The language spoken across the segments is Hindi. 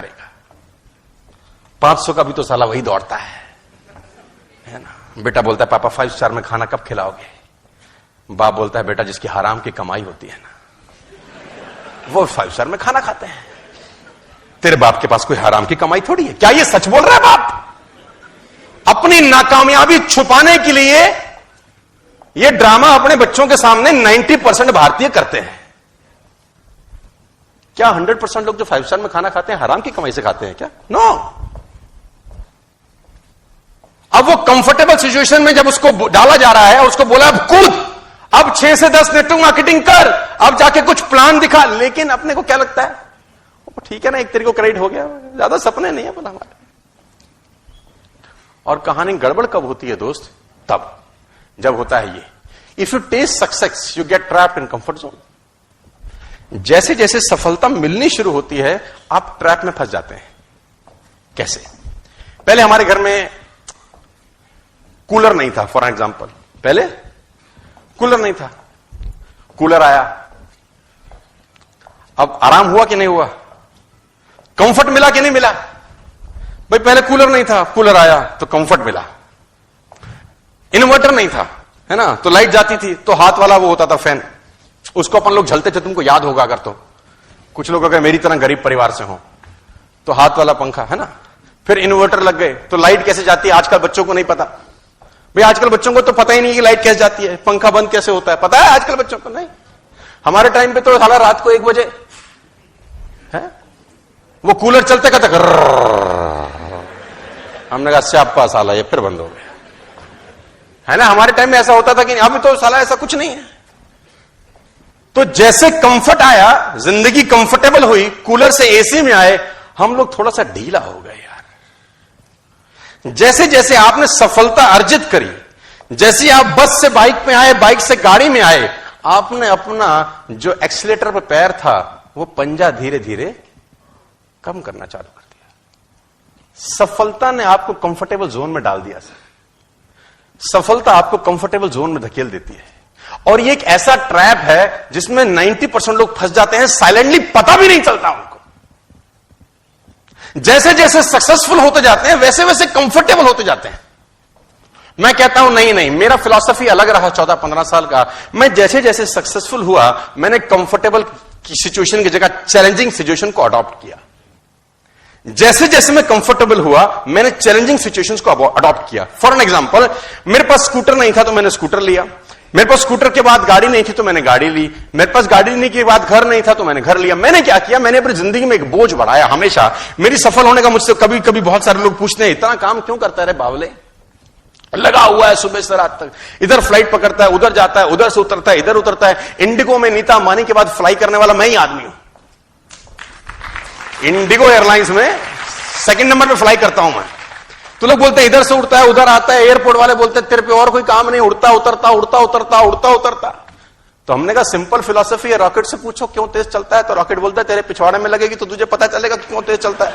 करेगा? 500 का भी तो साला वही दौड़ता है ना। बेटा बोलता है पापा 5 स्टार में खाना कब खिलाओगे? बाप बोलता है बेटा जिसकी हराम की कमाई होती है ना वो 5 स्टार में खाना खाते हैं। तेरे बाप के पास कोई हराम की कमाई थोड़ी है। क्या ये सच बोल रहा है बाप? अपनी नाकामयाबी छुपाने के लिए ये ड्रामा अपने बच्चों के सामने 90% भारतीय करते हैं। क्या 100% लोग जो 5 स्टार में खाना खाते हैं हराम की कमाई से खाते हैं क्या? नो। अब वो कंफर्टेबल सिचुएशन में जब उसको डाला जा रहा है, उसको बोला अब कूद, अब 6 से 10 नेटवर्क मार्केटिंग कर, अब जाके कुछ प्लान दिखा। लेकिन अपने को क्या लगता है, ठीक है ना, एक तरीके को क्रेडिट हो गया, ज्यादा सपने नहीं है बोला हमारे। और कहानी गड़बड़ कब होती है दोस्त? तब जब होता है ये, if you test success you get trapped in comfort zone. जैसे जैसे सफलता मिलनी शुरू होती है आप ट्रैप में फंस जाते हैं। कैसे? पहले हमारे घर में कूलर नहीं था, फॉर एग्जाम्पल, पहले कूलर नहीं था, कूलर आया, अब आराम हुआ कि नहीं हुआ? कंफर्ट मिला कि नहीं मिला? भाई पहले कूलर नहीं था, कूलर आया तो कंफर्ट मिला। इन्वर्टर नहीं था, है ना, तो लाइट जाती थी तो हाथ वाला वो होता था फैन, उसको अपन लोग झलते थे, तुमको याद होगा अगर तो, कुछ लोग अगर मेरी तरह गरीब परिवार से हो तो हाथ वाला पंखा, है ना। फिर इन्वर्टर लग गए तो लाइट कैसे जाती है आजकल बच्चों को नहीं पता। भाई आजकल बच्चों को तो पता ही नहीं कि लाइट कैसे जाती है, पंखा बंद कैसे होता है, पता है आजकल बच्चों को? नहीं। हमारे टाइम पे तो साला रात को 1 बजे है वो कूलर चलते कहते, हमने कहा स्यापा साला ये फिर बंद हो गया, है ना। हमारे टाइम में ऐसा होता था कि अब तो साला ऐसा कुछ नहीं है। तो जैसे कंफर्ट आया, जिंदगी कंफर्टेबल हुई, कूलर से एसी में आए, हम लोग थोड़ा सा ढीला हो गए यार। जैसे जैसे आपने सफलता अर्जित करी, जैसे आप बस से बाइक में आए, बाइक से गाड़ी में आए, आपने अपना जो एक्सीलेटर पर पैर था वो पंजा धीरे धीरे कम करना चालू कर दिया। सफलता ने आपको कंफर्टेबल जोन में डाल दिया सर। सफलता आपको कंफर्टेबल जोन में धकेल देती है, और ये एक ऐसा ट्रैप है जिसमें 90% लोग फंस जाते हैं, साइलेंटली, पता भी नहीं चलता उनको। जैसे जैसे सक्सेसफुल होते जाते हैं वैसे वैसे कंफर्टेबल होते जाते हैं। मैं कहता हूं नहीं नहीं, मेरा फिलॉसफी अलग रहा 14-15 साल का। मैं जैसे जैसे सक्सेसफुल हुआ मैंने कंफर्टेबल की सिचुएशन की जगह चैलेंजिंग सिचुएशन को अडॉप्ट किया। जैसे जैसे मैं कंफर्टेबल हुआ मैंने चैलेंजिंग सिचुएशंस को अडॉप्ट किया। फॉर एन एग्जांपल, मेरे पास स्कूटर नहीं था तो मैंने स्कूटर लिया, मेरे पास स्कूटर के बाद गाड़ी नहीं थी तो मैंने गाड़ी ली, मेरे पास गाड़ी नहीं के बाद घर नहीं था तो मैंने घर लिया। मैंने क्या किया, मैंने अपनी जिंदगी में एक बोझ बढ़ाया। हमेशा मेरी सफल होने का मुझसे कभी कभी बहुत सारे लोग पूछते हैं इतना काम क्यों करता है बावले, लगा हुआ है सुबह से रात तक, इधर फ्लाइट पकड़ता है, उधर जाता है, उधर से उतरता है, इधर उतरता है। इंडिगो में नीता अंबानी के बाद फ्लाई करने वाला मैं ही आदमी हूं। इंडिगो एयरलाइंस में 2nd नंबर पे फ्लाई करता हूं मैं। तो लोग बोलते हैं इधर से उड़ता है उधर आता है, एयरपोर्ट वाले बोलते हैं तेरे पे और कोई काम नहीं, उड़ता उतरता उड़ता उतरता उड़ता उतरता। तो हमने कहा सिंपल फिलॉसफी है, रॉकेट से पूछो क्यों तेज चलता है, तो रॉकेट बोलता है तेरे पिछवाड़े में लगेगी तो तुझे पता चलेगा क्यों तेज चलता है।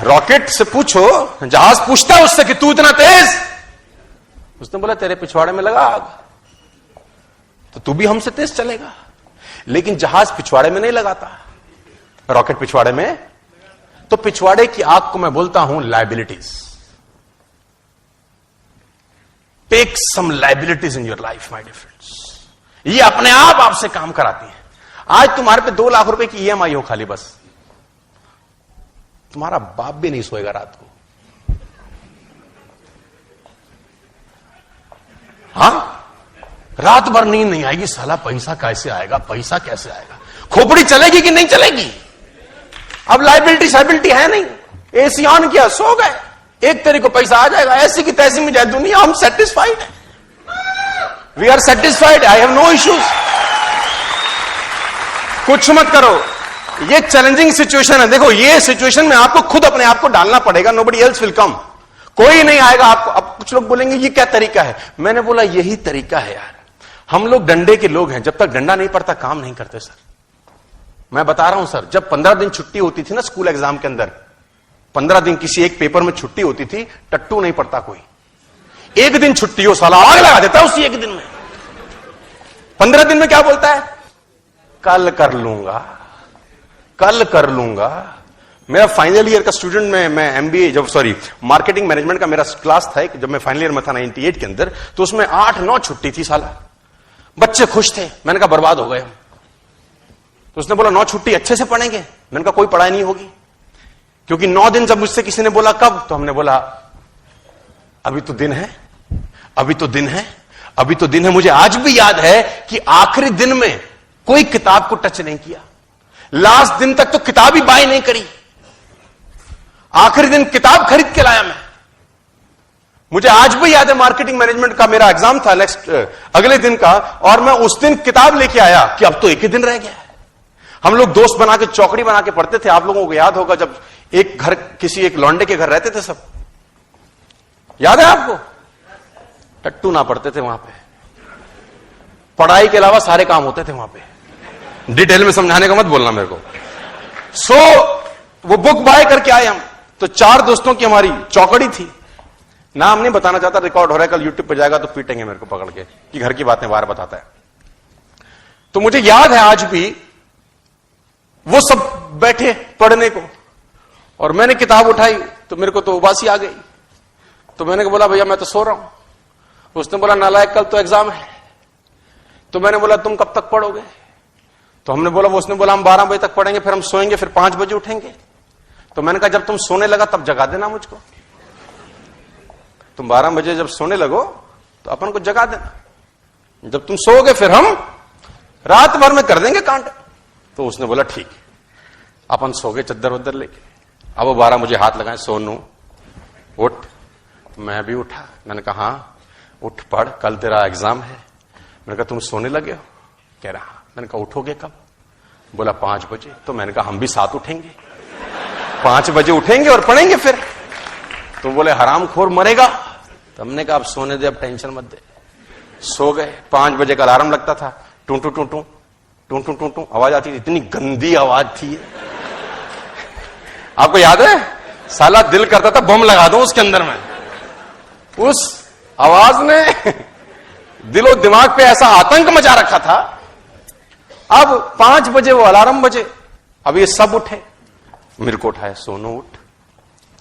रॉकेट से पूछो, जहाज पूछता है उससे कि तू इतना तेज, उसने बोला तेरे पिछवाड़े में लगा आग, तो तू भी हमसे तेज चलेगा। लेकिन जहाज पिछवाड़े में नहीं लगाता, रॉकेट पिछवाड़े में। तो पिछवाड़े की आग को मैं बोलता हूं liabilities. Take some liabilities in your life my dear friends. ये अपने आप आपसे काम कराती है। आज तुम्हारे पे 2 लाख रुपए की EMI हो खाली, बस तुम्हारा बाप भी नहीं सोएगा रात को। हाँ, रात भर नींद नहीं आएगी, साला पैसा कैसे आएगा, पैसा कैसे आएगा, खोपड़ी चलेगी कि नहीं चलेगी। अब लायबिलिटी है नहीं, एसी ऑन किया सो गए, एक तरीके को पैसा आ जाएगा, ऐसी की तैसी में जाए दुनिया, हम सेटिस्फाइड है, we are satisfied, I have no issues. कुछ मत करो, ये चैलेंजिंग सिचुएशन है। देखो ये सिचुएशन में आपको खुद अपने आप को डालना पड़ेगा, नोबडी एल्स विल कम, कोई नहीं आएगा आपको। अब कुछ लोग बोलेंगे ये क्या तरीका है, मैंने बोला यही तरीका है यार। हम लोग डंडे के लोग हैं, जब तक डंडा नहीं पड़ता काम नहीं करते सर। मैं बता रहा हूं सर, जब 15 दिन छुट्टी होती थी ना स्कूल एग्जाम के अंदर, 15 दिन किसी एक पेपर में छुट्टी होती थी, टट्टू नहीं पड़ता कोई। एक दिन छुट्टी हो साला आग लगा देता है उसी एक दिन में। 15 दिन में क्या बोलता है, कल कर लूंगा, कल कर लूंगा। मेरा फाइनल ईयर का स्टूडेंट मैं एमबीए मार्केटिंग मैनेजमेंट का मेरा क्लास था जब मैं फाइनल ईयर में था 98 के अंदर, तो उसमें 8-9 छुट्टी थी साला। बच्चे खुश थे। मैंने कहा बर्बाद हो गए हम। तो उसने बोला 9 छुट्टी अच्छे से पढ़ेंगे। मैंने कहा कोई पढ़ाई नहीं होगी, क्योंकि 9 दिन जब मुझसे किसी ने बोला कब, तो हमने बोला अभी तो दिन है, अभी तो दिन है, अभी तो दिन है। मुझे आज भी याद है कि आखिरी दिन में कोई किताब को टच नहीं किया। लास्ट दिन तक तो किताब ही बाय नहीं करी। आखिरी दिन किताब खरीद के लाया मैं। मुझे आज भी याद है मार्केटिंग मैनेजमेंट का मेरा एग्जाम था अगले दिन का, और मैं उस दिन किताब लेके आया कि अब तो एक ही दिन रह गया है। हम लोग दोस्त बना के चौकड़ी बना के पढ़ते थे। आप लोगों को याद होगा जब एक घर एक लौंडे के घर रहते थे सब, याद है आपको? टट्टू ना पढ़ते थे वहां पे, पढ़ाई के अलावा सारे काम होते थे वहां पे। डिटेल में समझाने का मत बोलना मेरे को। वो बुक बाय करके आए हम। तो 4 दोस्तों की हमारी चौकड़ी थी। नाम नहीं बताना चाहता, रिकॉर्ड हो रहा है, कल यूट्यूब पे जाएगा तो पीटेंगे मेरे को पकड़ के कि घर की बातें बाहर बताता है। तो मुझे याद है आज भी, वो सब बैठे पढ़ने को, और मैंने किताब उठाई तो मेरे को तो उबासी आ गई। तो मैंने बोला भैया मैं तो सो रहा हूं। उसने बोला नालायक कल तो एग्जाम है। तो मैंने बोला तुम कब तक पढ़ोगे? तो हमने बोला, उसने बोला हम 12 बजे तक पढ़ेंगे, फिर हम सोएंगे, फिर 5 बजे उठेंगे। तो मैंने कहा जब तुम सोने लगा तब जगा देना मुझको। तुम 12 बजे जब सोने लगो तो अपन को जगा देना, जब तुम सोओगे फिर हम रात भर में कर देंगे कांड। तो उसने बोला ठीक। अपन सो गए चद्दर वद्दर लेके। अब वो 12 मुझे हाथ लगाए, सोनू उठ। मैं भी उठा। मैंने कहा हाँ उठ पढ़, कल तेरा एग्जाम है। मैंने कहा तुम सोने लगे हो? कह रहा हाँ। मैंने कहा उठोगे कब? बोला 5 बजे। तो मैंने कहा हम भी साथ उठेंगे, 5 बजे उठेंगे और पढ़ेंगे फिर। तो बोले हरामखोर मरेगा। तो हमने कहा अब सोने दे, अब टेंशन मत दे। सो गए। 5 बजे का अलार्म लगता था। टू टू टू टू टू टू टू टू आवाज आती थी। इतनी गंदी आवाज थी। आपको याद है? साला दिल करता था बम लगा दूं उसके अंदर में। उस आवाज ने दिलो दिमाग पे ऐसा आतंक मचा रखा था। अब 5 बजे वो अलार्म बजे। अब ये सब उठे। मेरे को उठाया, सोनू उठ,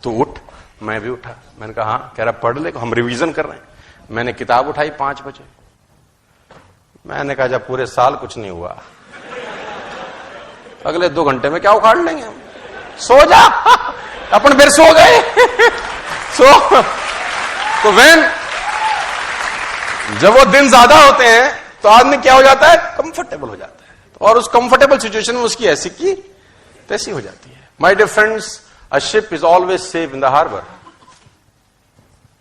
तू उठ। मैं भी उठा। मैंने कहा हाँ। कह रहा पढ़ ले, हम रिवीजन कर रहे हैं। मैंने किताब उठाई 5 बजे। मैंने कहा जब पूरे साल कुछ नहीं हुआ, अगले 2 घंटे में क्या उखाड़ लेंगे हम। सो जा। अपन फिर सो गए। तो जब वो दिन ज्यादा होते हैं तो आदमी क्या हो जाता है? कंफर्टेबल हो जाता है। और उस कंफर्टेबल सिचुएशन में उसकी ऐसी की तैसी हो जाती है। My dear friends, a ship is always safe in the harbour.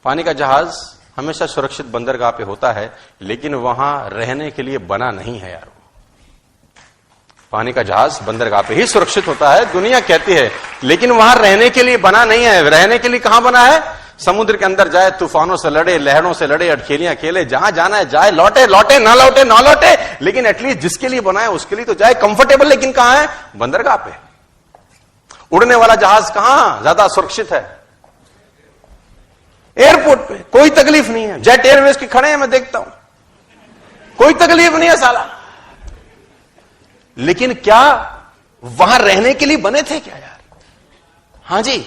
पानी का जहाज हमेशा सुरक्षित बंदरगाह पे होता है, लेकिन वहां रहने के लिए बना नहीं है यार। पानी का जहाज बंदरगाह पे ही सुरक्षित होता है, दुनिया कहती है, लेकिन वहां रहने के लिए बना नहीं है। रहने के लिए कहां बना है? समुद्र के अंदर जाए, तूफानों से लड़े, लहरों से लड़े, अटखेलियां खेले, जहां जाना है जाए, लौटे लौटे ना लौटे ना लौटे, लेकिन एटलीस्ट जिसके लिए बना है उसके लिए तो जाए। कंफर्टेबल लेकिन कहां है? बंदरगाह पे। उड़ने वाला जहाज कहां ज्यादा सुरक्षित है? एयरपोर्ट पे। कोई तकलीफ नहीं है। जेट एयरवेज के खड़े हैं, मैं देखता हूं, कोई तकलीफ नहीं है साला। लेकिन क्या वहां रहने के लिए बने थे क्या यार? हां जी।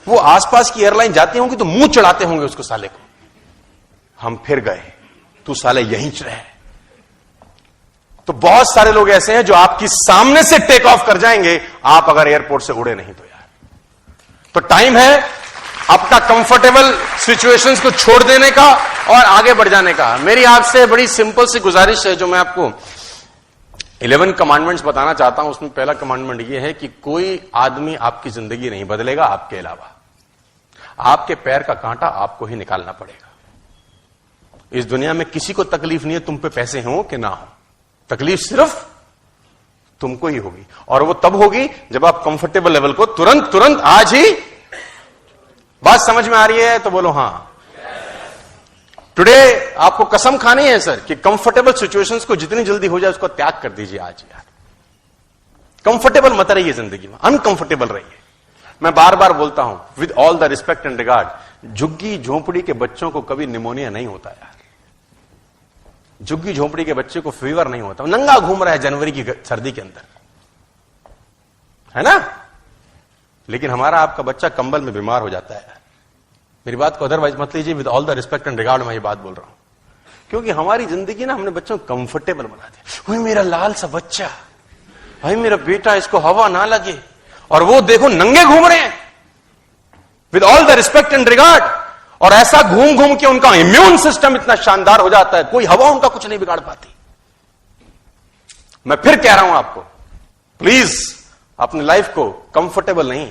वो आसपास की एयरलाइन जाती होंगी तो मुंह चढ़ाते होंगे उसको साले को, हम फिर गए, तू साले यहीं रहे। तो बहुत सारे लोग ऐसे हैं जो आपकी सामने से टेक ऑफ कर जाएंगे, आप अगर एयरपोर्ट से उड़े नहीं तो यार। तो टाइम है अपना कंफर्टेबल सिचुएशंस को छोड़ देने का और आगे बढ़ जाने का। मेरी आपसे बड़ी सिंपल सी गुजारिश है, जो मैं आपको 11 कमांडमेंट्स बताना चाहता हूं। उसमें पहला कमांडमेंट यह है कि कोई आदमी आपकी जिंदगी नहीं बदलेगा आपके अलावा। आपके पैर का कांटा आपको ही निकालना पड़ेगा। इस दुनिया में किसी को तकलीफ नहीं है तुम पे पैसे हो कि ना हो, तकलीफ सिर्फ तुमको ही होगी। और वो तब होगी जब आप कंफर्टेबल लेवल को तुरंत आज ही। बात समझ में आ रही है तो बोलो हां। टुडे आपको कसम खानी है सर कि कंफर्टेबल सिचुएशंस को जितनी जल्दी हो जाए उसको त्याग कर दीजिए आज यार। कंफर्टेबल मत रहिए जिंदगी में, अनकंफर्टेबल रहिए। मैं बार बार बोलता हूं with all the respect and regard, झुग्गी झोंपड़ी के बच्चों को कभी निमोनिया नहीं होता यार। झुग्गी झोंपड़ी के बच्चे को फीवर नहीं होता, नंगा घूम रहा है जनवरी की सर्दी के अंदर। है ना? लेकिन हमारा आपका बच्चा कंबल में बीमार हो जाता है। मेरी बात को अदरवाइज मत लीजिए, with all the respect and regard मैं ये बात बोल रहा हूं, क्योंकि हमारी जिंदगी ना हमने बच्चों को कंफर्टेबल बना दिया। भाई मेरा लाल सा बच्चा, भाई मेरा बेटा, इसको हवा ना लगे, और वो देखो नंगे घूम रहे हैं, with all the respect and regard, और ऐसा घूम घूम के उनका इम्यून सिस्टम इतना शानदार हो जाता है, कोई हवा उनका कुछ नहीं बिगाड़ पाती। मैं फिर कह रहा हूं आपको, प्लीज अपनी लाइफ को कंफर्टेबल नहीं,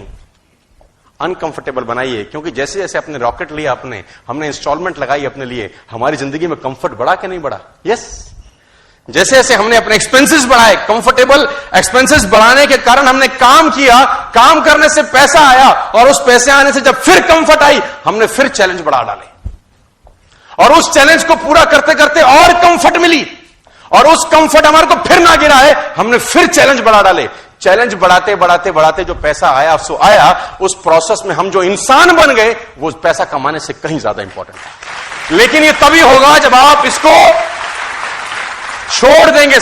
अनकंफर्टेबल बनाइए, क्योंकि जैसे जैसे अपने रॉकेट लिया, हमने इंस्टॉलमेंट लगाई अपने लिए, हमारी जिंदगी में कंफर्ट बढ़ा कि नहीं बढ़ा? यस। जैसे जैसे हमने अपने एक्सपेंसेस बढ़ाए, कंफर्टेबल एक्सपेंसेस बढ़ाने के कारण हमने काम किया, काम करने से पैसा आया, और उस पैसे आने से जब फिर कंफर्ट आई, हमने फिर चैलेंज बढ़ा डाले, और उस चैलेंज को पूरा करते करते और कंफर्ट मिली, और उस कंफर्ट हमारे को फिर ना गिरा है, हमने फिर चैलेंज बढ़ा डाले। चैलेंज बढ़ाते बढ़ाते बढ़ाते जो पैसा आया सो आया, उस प्रोसेस में हम जो इंसान बन गए, वो पैसा कमाने से कहीं ज्यादा इंपॉर्टेंट है। लेकिन ये तभी होगा जब आप इसको छोड़ देंगे।